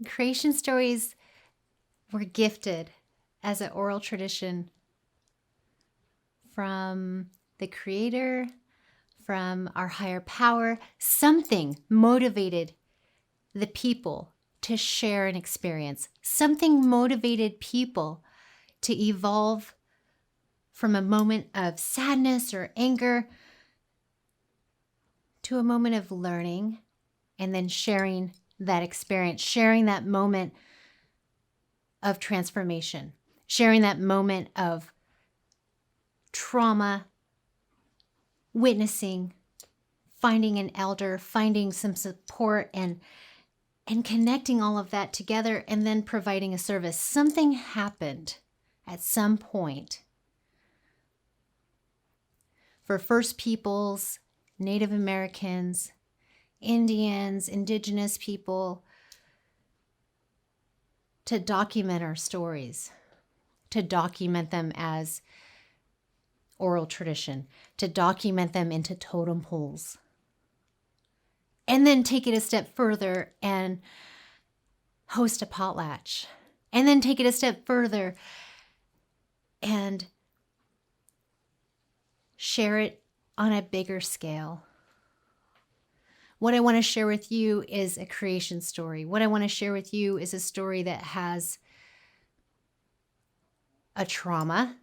Creation stories were gifted as an oral tradition from the Creator, from our higher power. Something motivated the people to share an experience. Something motivated people to evolve from a moment of sadness or anger to a moment of learning and then sharing that experience, sharing that moment of transformation, sharing that moment of trauma, witnessing, finding an elder, finding some support, and connecting all of that together, and then providing a service. Something happened at some point for First Peoples, Native Americans, Indians, Indigenous people to document our stories, to document them as oral tradition, to document them into totem poles, and then take it a step further and host a potlatch, and then take it a step further and share it on a bigger scale. What I want to share with you is a creation story. What I want to share with you is a story that has a trauma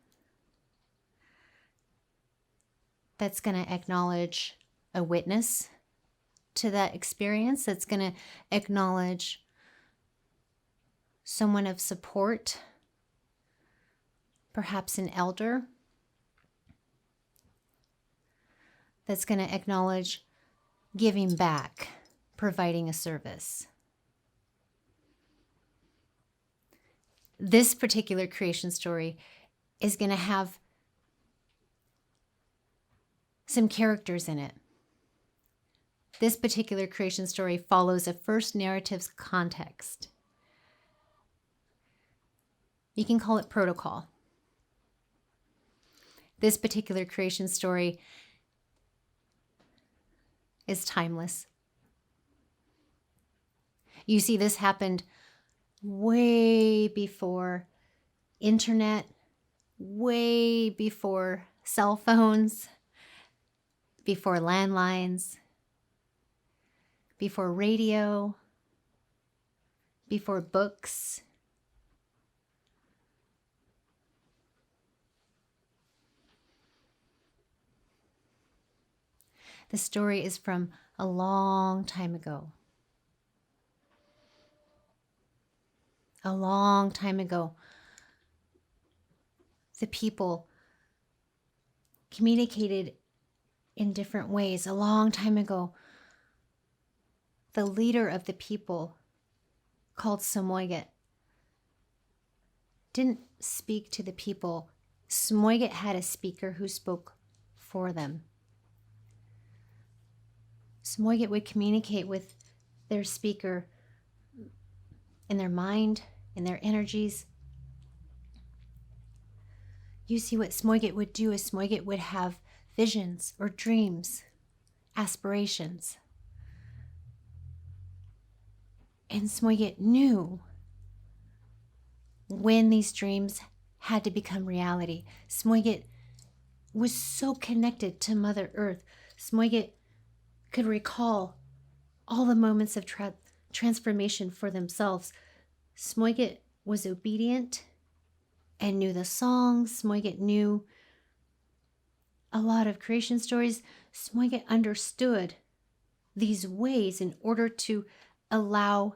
that's going to acknowledge a witness to that experience, that's going to acknowledge someone of support, perhaps an elder, that's going to acknowledge giving back, providing a service. This particular creation story is going to have some characters in it. This particular creation story follows a first narrative's context. You can call it protocol. This particular creation story is timeless. You see, this happened way before internet, way before cell phones, before landlines, before radio, before books. The story is from a long time ago. A long time ago, the people communicated in different ways. A long time ago, the leader of the people, called Samoyed, didn't speak to the people. Samoyed had a speaker who spoke for them. Samoyed would communicate with their speaker in their mind, in their energies. You see, what Samoyed would do is Samoyed would have visions or dreams, aspirations. And Samoyed knew when these dreams had to become reality. Samoyed was so connected to Mother Earth. Samoyed could recall all the moments of transformation for themselves. Samoyed was obedient and knew the songs. Samoyed knew a lot of creation stories. Samoyed understood these ways in order to allow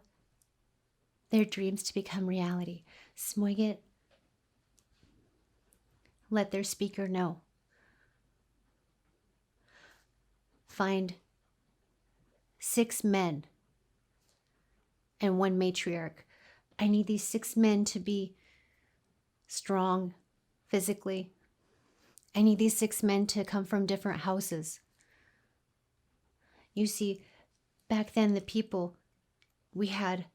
their dreams to become reality. Samoyed let their speaker know. Find 6 men and 1 matriarch. I need these 6 men to be strong physically. I need these 6 men to come from different houses. You see, back then the people, we had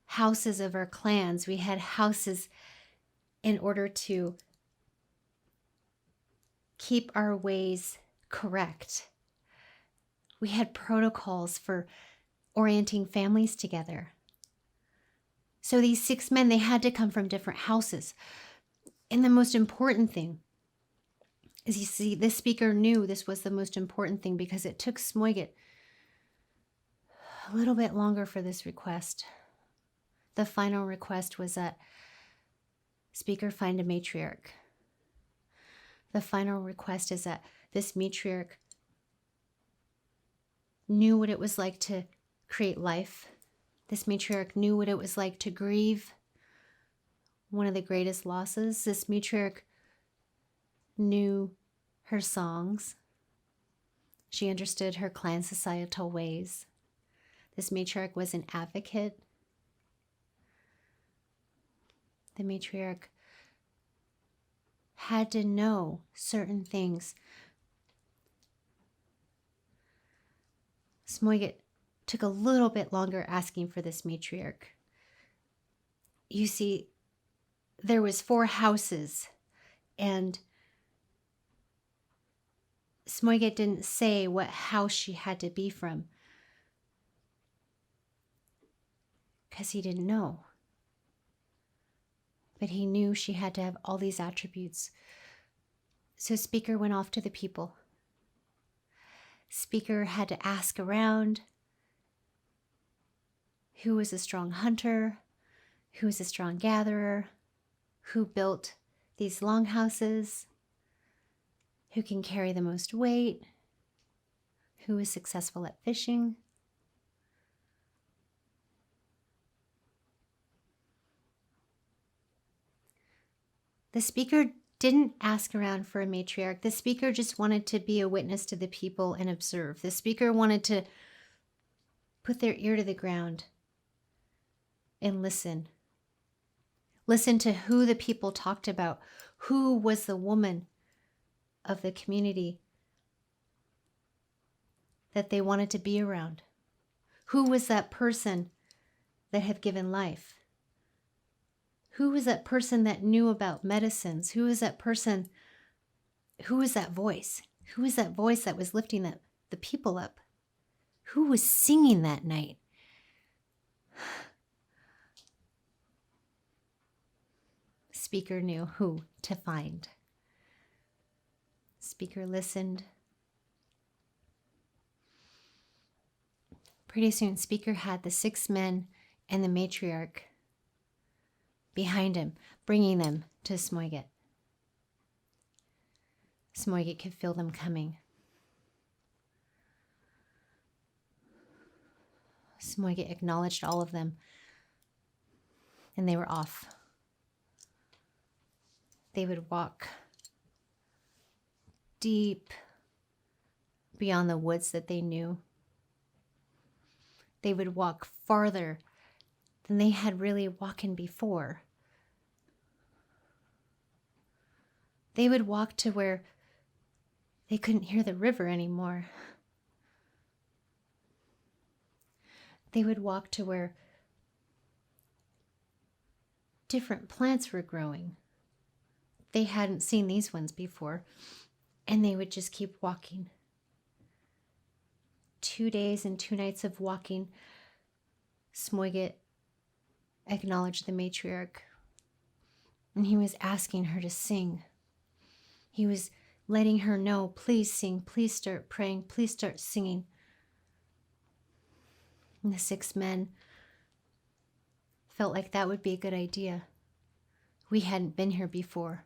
houses of our clans. We had houses in order to keep our ways correct. We had protocols for orienting families together. So these 6 men, they had to come from different houses. And the most important thing is, you see, this speaker knew this was the most important thing because it took Smoigit a little bit longer for this request. The final request was that speaker find a matriarch. The final request is that this matriarch knew what it was like to create life. This matriarch knew what it was like to grieve one of the greatest losses. This matriarch knew her songs. She understood her clan societal ways. This matriarch was an advocate. The matriarch had to know certain things. Smoigit took a little bit longer asking for this matriarch. You see, there was 4 houses, and Smoigit didn't say what house she had to be from because he didn't know. But he knew she had to have all these attributes. So speaker went off to the people. Speaker had to ask around who was a strong hunter, who was a strong gatherer, who built these longhouses, who can carry the most weight, who is successful at fishing. The speaker didn't ask around for a matriarch. The speaker just wanted to be a witness to the people and observe. The speaker wanted to put their ear to the ground and listen. Listen to who the people talked about. Who was the woman of the community that they wanted to be around? Who was that person that had given life? Who was that person that knew about medicines? Who was that person? Who was that voice? Who was that voice that was lifting the people up? Who was singing that night? Speaker knew who to find. Speaker listened. Pretty soon, speaker had the 6 men and the matriarch behind him, bringing them to Smoigit. Smoigit could feel them coming. Smoigit acknowledged all of them, and they were off. They would walk deep beyond the woods that they knew. They would walk farther than they had really walked before. They would walk to where they couldn't hear the river anymore. They would walk to where different plants were growing. They hadn't seen these ones before, and they would just keep walking. 2 days and 2 nights of walking, Smoigit acknowledged the matriarch, and he was asking her to sing. He was letting her know, please sing, please start praying, please start singing. And the 6 men felt like that would be a good idea. We hadn't been here before.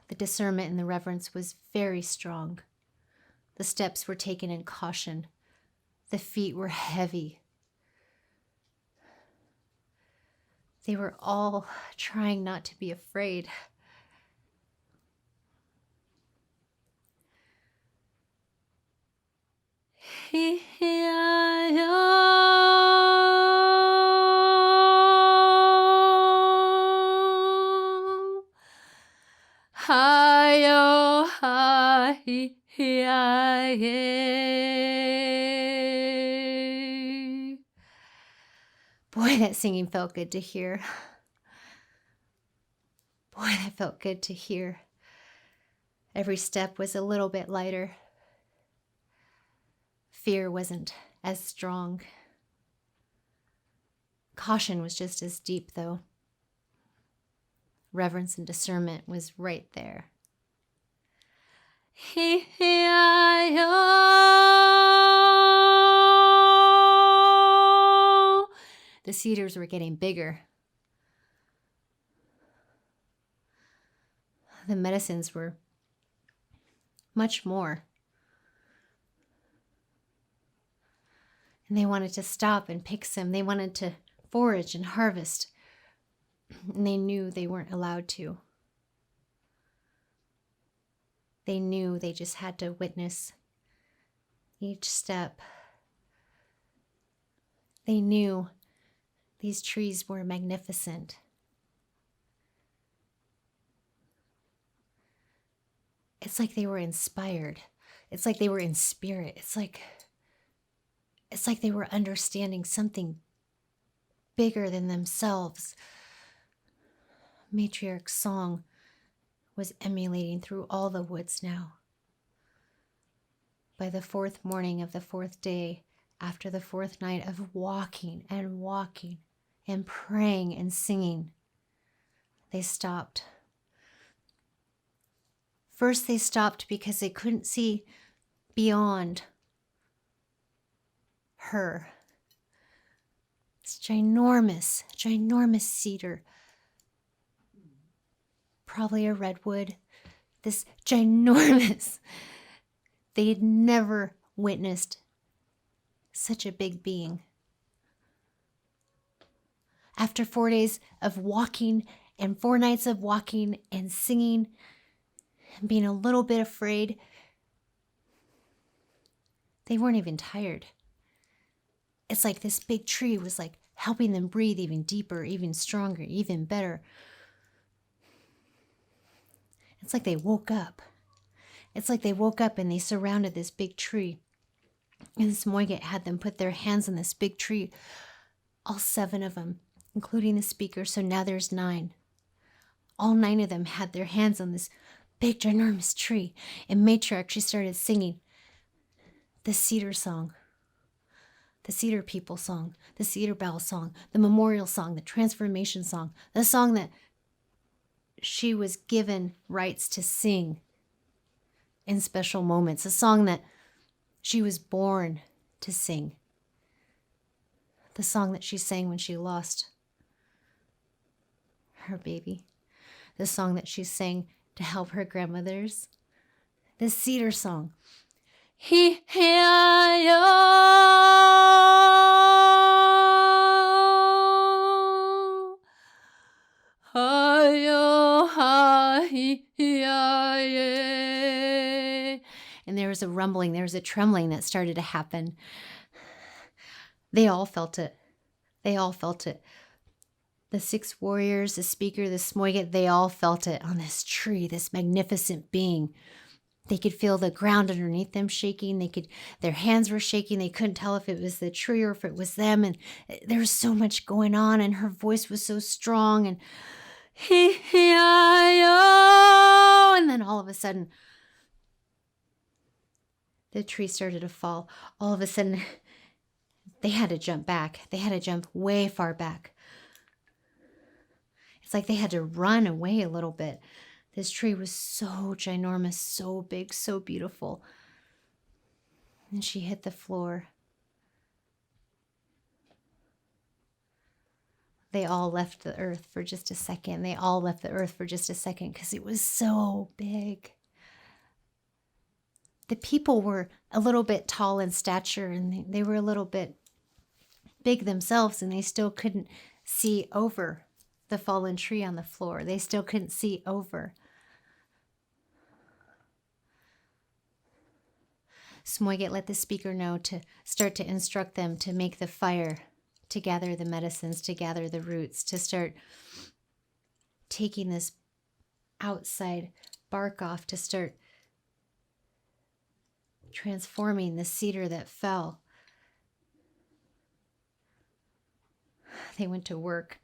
The discernment and the reverence was very strong. The steps were taken in caution. The feet were heavy. They were all trying not to be afraid. Hi-yo, hi-hi-hi. Boy, that singing felt good to hear. Boy, that felt good to hear. Every step was a little bit lighter. Fear wasn't as strong. Caution was just as deep, though. Reverence and discernment was right there. The cedars were getting bigger. The medicines were much more. And they wanted to stop and pick some. They wanted to forage and harvest. And they knew they weren't allowed to. They knew they just had to witness each step. They knew these trees were magnificent. It's like they were inspired. It's like they were in spirit. It's like they were understanding something bigger than themselves. Matriarch's song was emulating through all the woods now. By the fourth morning of the fourth day, after the fourth night of walking and walking and praying and singing, they stopped. First, they stopped because they couldn't see beyond her. This ginormous, ginormous cedar. Probably a redwood. This ginormous. They'd never witnessed such a big being. After 4 days of walking and 4 nights of walking and singing and being a little bit afraid, they weren't even tired. It's like this big tree was like helping them breathe even deeper, even stronger, even better. It's like they woke up. It's like they woke up and they surrounded this big tree. And Smoiget had them put their hands on this big tree, all 7 of them, including the speaker, so now there's 9. All 9 of them had their hands on this big, ginormous tree. And Matriarch, she started singing the cedar song, the cedar people song, the cedar bell song, the memorial song, the transformation song, the song that she was given rights to sing in special moments, a song that she was born to sing, the song that she sang when she lost her baby, the song that she sang to help her grandmothers, the cedar song. And there was a rumbling, there was a trembling that started to happen. They all felt it. They all felt it. The 6 warriors, the speaker, the Smoiget, they all felt it on this tree, this magnificent being. They could feel the ground underneath them shaking. Their hands were shaking. They couldn't tell if it was the tree or if it was them. And there was so much going on, and her voice was so strong. And and then all of a sudden, the tree started to fall. All of a sudden, they had to jump back. They had to jump way far back. It's like they had to run away a little bit. This tree was so ginormous, so big, so beautiful. And she hit the floor. They all left the earth for just a second. They all left the earth for just a second because it was so big. The people were a little bit tall in stature, and they were a little bit big themselves, and they still couldn't see over the fallen tree on the floor. They still couldn't see over. Smoiget let the speaker know to start to instruct them to make the fire, to gather the medicines, to gather the roots, to start taking this outside bark off, to start transforming the cedar that fell. They went to work.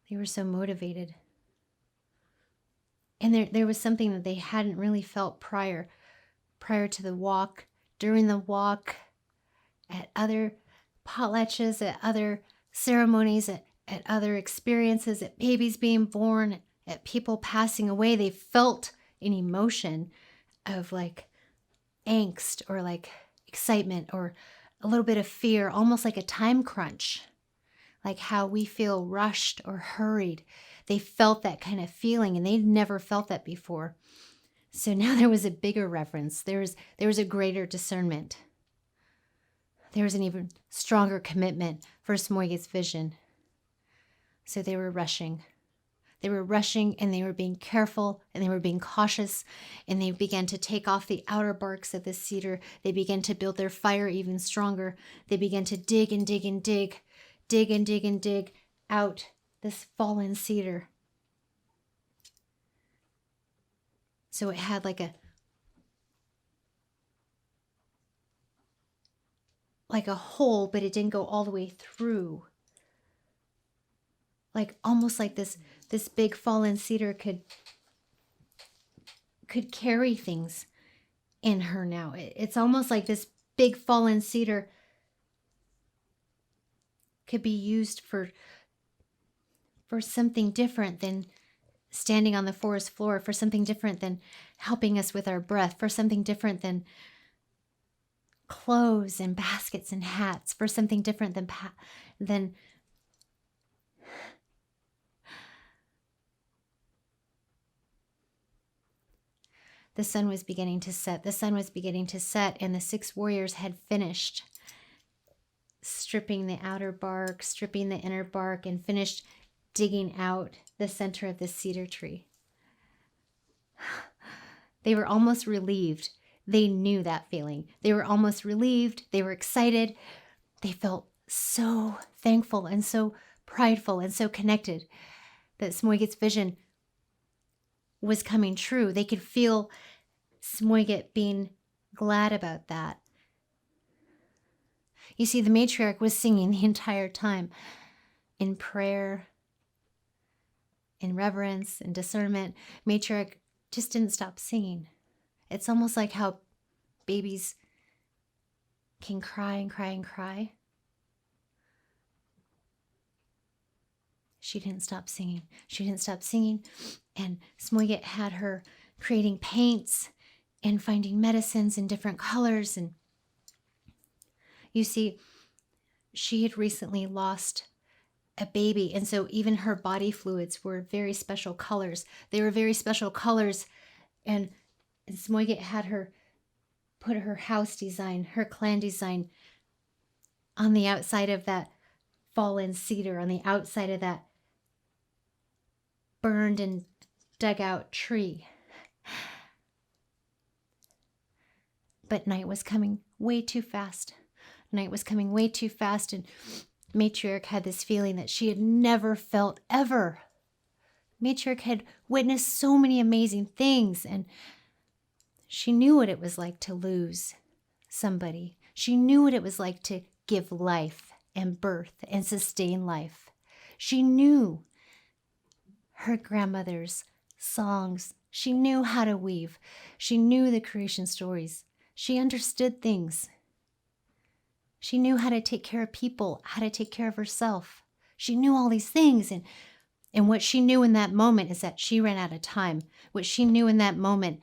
They were so motivated. And there was something that they hadn't really felt prior to the walk, during the walk, at other potlatches, at other ceremonies, at other experiences, at babies being born, at people passing away. They felt an emotion of like angst or like excitement or a little bit of fear, almost like a time crunch, like how we feel rushed or hurried. They felt that kind of feeling, and they'd never felt that before. So now there was a bigger reverence. There was a greater discernment. There was an even stronger commitment for Smoiget's vision. So they were rushing. They were rushing, and they were being careful, and they were being cautious, and they began to take off the outer barks of the cedar. They began to build their fire even stronger. They began to dig and dig and dig, dig and dig and dig out this fallen cedar. So it had like a hole, but it didn't go all the way through. Like almost like this big fallen cedar could carry things in her now. It's almost like this big fallen cedar could be used for something different than standing on the forest floor, for something different than helping us with our breath, for something different than clothes and baskets and hats, for something different than the sun was beginning to set. The sun was beginning to set, and the 6 warriors had finished stripping the outer bark, stripping the inner bark, and finished digging out the center of the cedar tree. They were almost relieved. They knew that feeling. They were almost relieved. They were excited. They felt so thankful and so prideful and so connected that Smoiget's vision was coming true. They could feel Smoiget being glad about that. You see, the matriarch was singing the entire time in prayer, in reverence, in discernment. Matriarch just didn't stop singing. It's almost like how babies can cry and cry and cry. She didn't stop singing. She didn't stop singing. And Smoiget had her creating paints and finding medicines in different colors. And you see, she had recently lost a baby, and so even her body fluids were very special colors. They were very special colors, and Smoiget had her put her house design, her clan design on the outside of that fallen cedar, on the outside of that burned and dug out tree. But night was coming way too fast. Night was coming way too fast, and Matriarch had this feeling that she had never felt ever. Matriarch had witnessed so many amazing things, and she knew what it was like to lose somebody. She knew what it was like to give life and birth and sustain life. She knew her grandmother's songs. She knew how to weave. She knew the creation stories. She understood things. She knew how to take care of people, how to take care of herself. She knew all these things, and what she knew in that moment is that she ran out of time. What she knew in that moment,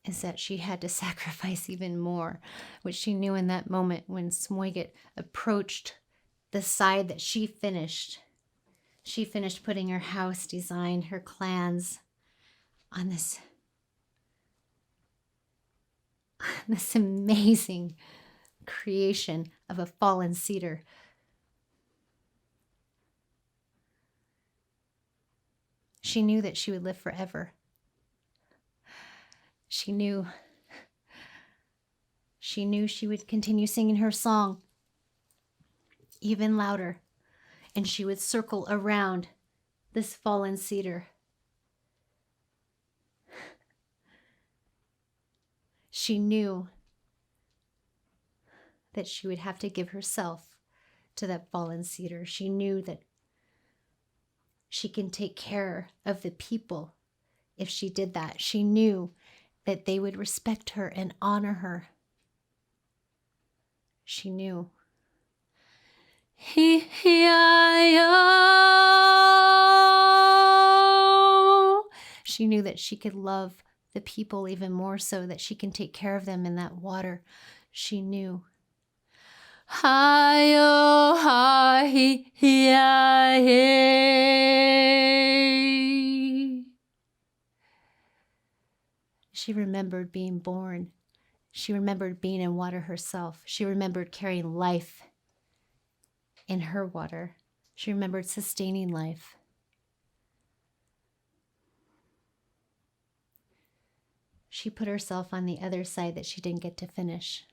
is that she had to sacrifice even more. What she knew in that moment when Smoiget approached the side that she finished putting her house design, her clans on this amazing creation of a fallen cedar. She knew that she would live forever. She knew she would continue singing her song even louder, and she would circle around this fallen cedar. She knew that she would have to give herself to that fallen cedar. She knew that she can take care of the people if she did that. She knew that they would respect her and honor her. She knew. She knew that she could love the people even more so, that she can take care of them in that water. She knew. She remembered being born. She remembered being in water herself. She remembered carrying life in her water. She remembered sustaining life. She put herself on the other side that she didn't get to finish.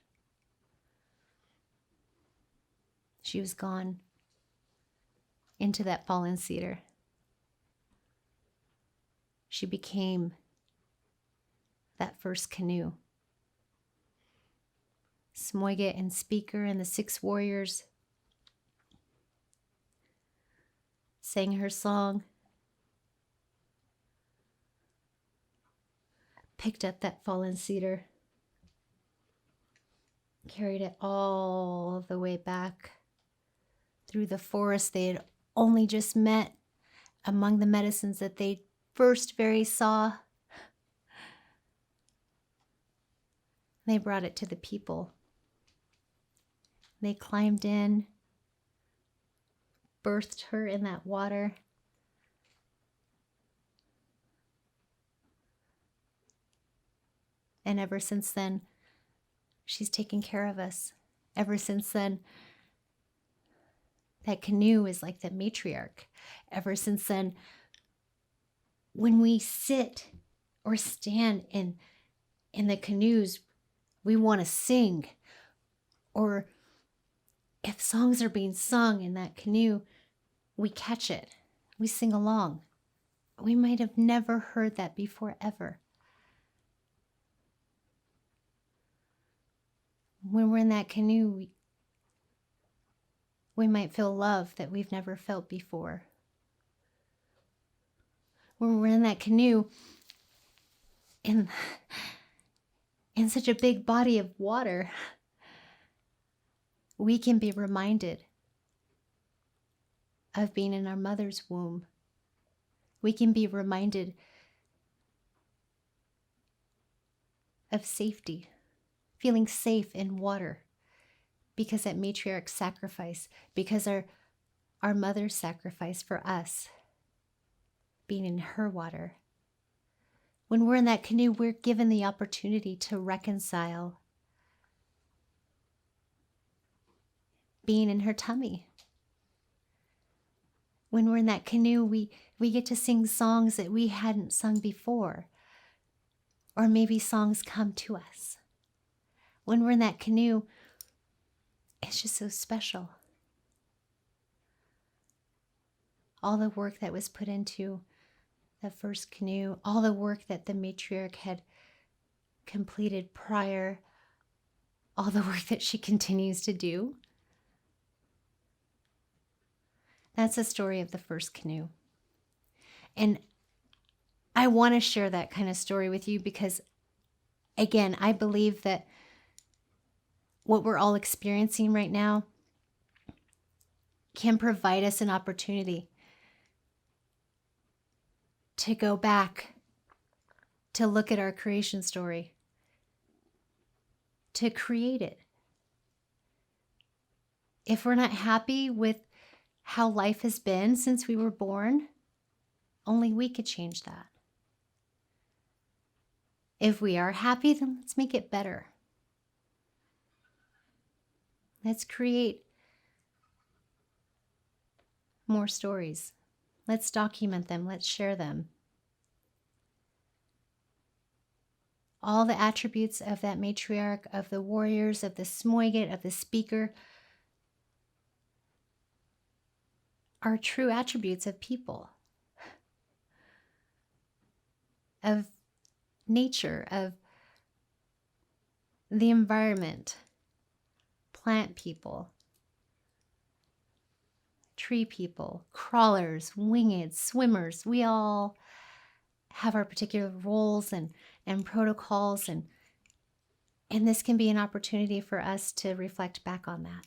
She was gone into that fallen cedar. She became that first canoe. Smoigit and Speaker and the 6 warriors sang her song, picked up that fallen cedar, carried it all the way back through the forest they had only just met, among the medicines that they first very saw. They brought it to the people. They climbed in, birthed her in that water. And ever since then, she's taken care of us. Ever since then, that canoe is like the matriarch. Ever since then, when we sit or stand in the canoes, we want to sing. Or if songs are being sung in that canoe, we catch it. We sing along. We might have never heard that before, ever. When we're in that canoe, we might feel love that we've never felt before. When we're in that canoe, in such a big body of water, we can be reminded of being in our mother's womb. We can be reminded of safety, feeling safe in water, because that matriarch sacrifice, because our mother sacrificed for us, being in her water. When we're in that canoe, we're given the opportunity to reconcile, being in her tummy. When we're in that canoe, we get to sing songs that we hadn't sung before, or maybe songs come to us. When we're in that canoe, it's just so special. All the work that was put into the first canoe, all the work that the matriarch had completed prior, all the work that she continues to do. That's the story of the first canoe. And I want to share that kind of story with you because, again, I believe that what we're all experiencing right now can provide us an opportunity to go back, to look at our creation story, to create it. If we're not happy with how life has been since we were born, only we could change that. If we are happy, then let's make it better. Let's create more stories. Let's document them. Let's share them. All the attributes of that matriarch, of the warriors, of the Smoigit, of the Speaker, are true attributes of people, of nature, of the environment, plant people, tree people, crawlers, winged, swimmers. We all have our particular roles and protocols, and this can be an opportunity for us to reflect back on that.